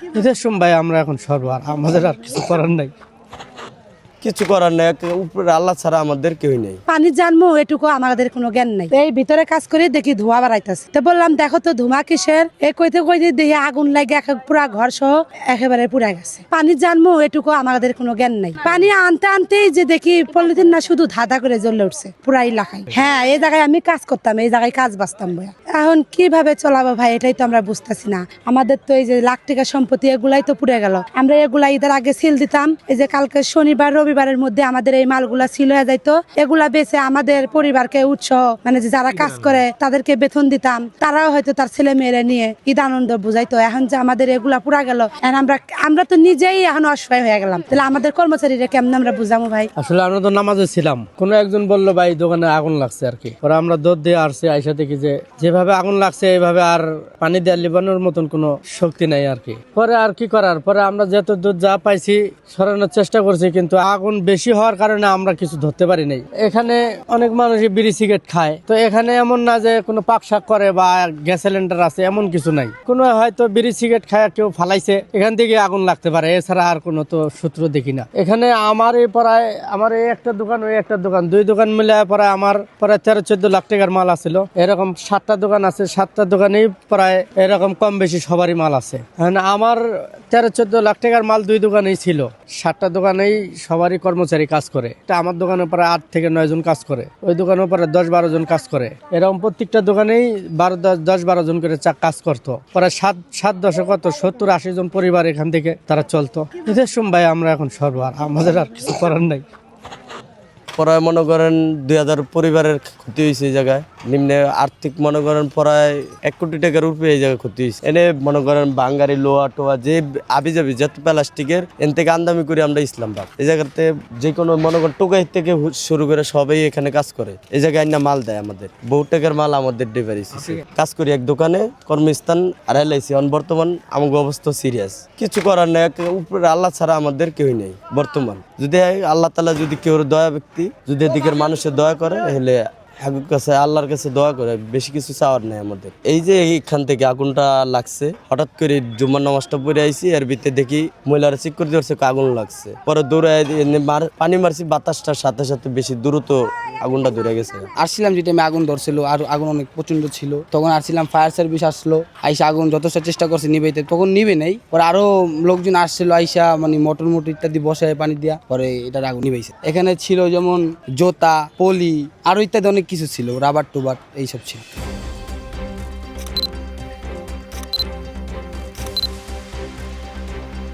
এদের ভাই আমরা এখন সর্বার আমাদের আর কিছু করার নাই। কিছু করার নেই, উপরে আল্লাহ ছাড়া আমাদের কেউই নেই। পানি জানবো এটুকু আমাদের কোনো জ্ঞান নাই। এই ভিতরে কাজ করে দেখি ধোঁয়া বাড়াইতেছে, তো বললাম দেখো তো ধোঁয়া কিসের। এই কইতে কইতে দেখি আগুন লাগে পুরা ঘর সহ একেবারে পুড়ে গেছে। পানি জানবো এটুকু আমাদের কোনো জ্ঞান নাই। পানি আনতে আনতেই যে দেখি পলিথিন না শুধু ধাঁধা করে জ্বলে উঠছে পুরা এলাকায়। হ্যাঁ, এই জায়গায় আমি কাজ করতাম, এই জায়গায় কাজ বাঁচতাম বয়া। এখন কিভাবে চলাবো ভাই এটাই তো আমরা বুঝতেছি না। আমাদের তো এই যে লাখ টাকা সম্পত্তি এগুলাই তো পুড়ে গেল। আমরা এগুলা ঈদের আগে সিল দিতাম, এই যে কালকে শনিবার রবিবারের মধ্যে আমাদের এই মালগুলা সিল হয়ে যাইতো। এগুলা বেচে আমাদের পরিবারকে উৎসাহ, মানে যে যারা কাজ করে তাদেরকে বেতন দিতাম, তারাও হয়তো তার ছেলে মেয়েরা নিয়ে ঈদ আনন্দ বুঝাইতো। এখন যে আমাদের এগুলা পুরা গেল, এখন আমরা তো নিজেই এখন অসহায় হয়ে গেলাম। তাহলে আমাদের কর্মচারীরা কেমন আমরা বুঝাবো ভাই? আসলে আমরা তো নামাজে ছিলাম, কোনো একজন বললো ভাই দোকানে আগুন লাগছে আর কি। পরে আমরা দৌড় দিয়ে আসছি, আইসা দেখি যে যেভাবে আগুন লাগছে এইভাবে আর পানি দিয়ে লিবানোর মতন কোনো শক্তি নাই আর কি। পরে আর কি করার, পরে আমরা যত দূর যা পাইছি সরানোর চেষ্টা করছি, কিন্তু আগুন বেশি হওয়ার কারণে আমরা কিছু ধরতে পারি নাই। এখানে অনেক মানুষই বিড়ি সিগারেট খায়, তো এখানে এমন না যে কোনো পাক শাক করে বা গ্যাস সিলিন্ডার আছে এমন কিছু নাই। কোনো হয়তো বিড়ি সিগারেট খায় কেউ ফালাইছে, এখান থেকে আগুন লাগতে পারে, এছাড়া আর কোনো তো সূত্র দেখি না। এখানে আমার এই একটা দোকান, ওই একটা দোকান, দুই দোকান মিলে প্রায় আমার প্রায় 13-14 লাখ টাকার মাল আছিল। এরকম 7টা দোকান আছে, 7টা দোকানেই প্রায় এরকম কম বেশি সবারই মাল আছে। আমার 13-14 লাখ টাকার মাল দুই দোকানেই ছিল, 7টা দোকানেই সবারই কর্মচারী কাজ করে। আমার দোকানে প্রায় 8 থেকে 9 জন কাজ করে, ওই দোকানে প্রায় 10-12 জন কাজ করে। এরকম প্রত্যেকটা দোকানেই 10-12 জন করে কাজ করতো। প্রায় 7-10 কত 70-80 জন পরিবার এখান থেকে তারা চলতো। এদের ভাই আমরা এখন সর্বার আমাদের আর কিছু করার নাই। প্রায় মনে করেন 2000 পরিবারের ক্ষতি হয়েছে এই জায়গায়। নিম্নে আর্থিক মনে করেন প্রায় 1 কোটি টাকার উপরে এই জায়গায় ক্ষতি হয়েছে। এনে মনে করেন বাঙ্গারি লোহা টোয়া যে আবি যাবি যত প্লাস্টিকের এন থেকে আমদামি করে আমরা ইসলামবাদ এই জায়গাতে যে কোনো মনে করেন টোকাই থেকে শুরু করে সবাই এখানে কাজ করে। এই জায়গায় না মাল দেয়, আমাদের বহু টাকার মাল আমাদের ডেলিভারিছে। কাজ করি এক দোকানে, কর্মস্থান হারাইলাইছি। বর্তমান আমার অবস্থা সিরিয়াস, কিছু করার নেই। উপরে আল্লাহ ছাড়া আমাদের কেউই নেই বর্তমান। যদি আল্লাহ তাআলা যদি কেউ দয়া ব্যক্তি যদি এদিকের মানুষের দয়া করে, হলে কাছে আল্লাহর কাছে দোয়া করে, বেশি কিছু চাওয়ার নেই আমাদের। এই যে এইখান থেকে আগুনটা লাগছে, হঠাৎ করে জুম্মার নামাজটা পড়ে আইছি, এর ভিতরে দেখি মহিলারা চেক করে দিচ্ছে আগুন লাগছে। পরে দৌড়ে পানি মারছি, বাতাসটার সাথে সাথে বেশি দ্রুত আগুনটা ধরে গেছে। আসছিলাম যে টাইমে আগুন ধরছিল, আর আগুন অনেক প্রচন্ড ছিল, তখন আসছিলাম, ফায়ার সার্ভিস আসলো, আইসা আগুন যথেষ্ট চেষ্টা করছে নিবেতে, তখন নিবে নেই। পরে আরো লোকজন আসছিল, আইসা মানে মোটর ইত্যাদি বসায় পানি দিয়া পরে এটার আগুন নিবেছে। এখানে ছিল যেমন জোতা, পলি, আরো ইত্যাদি অনেক কিছু ছিল, রাবার টুবার এইসব ছিল।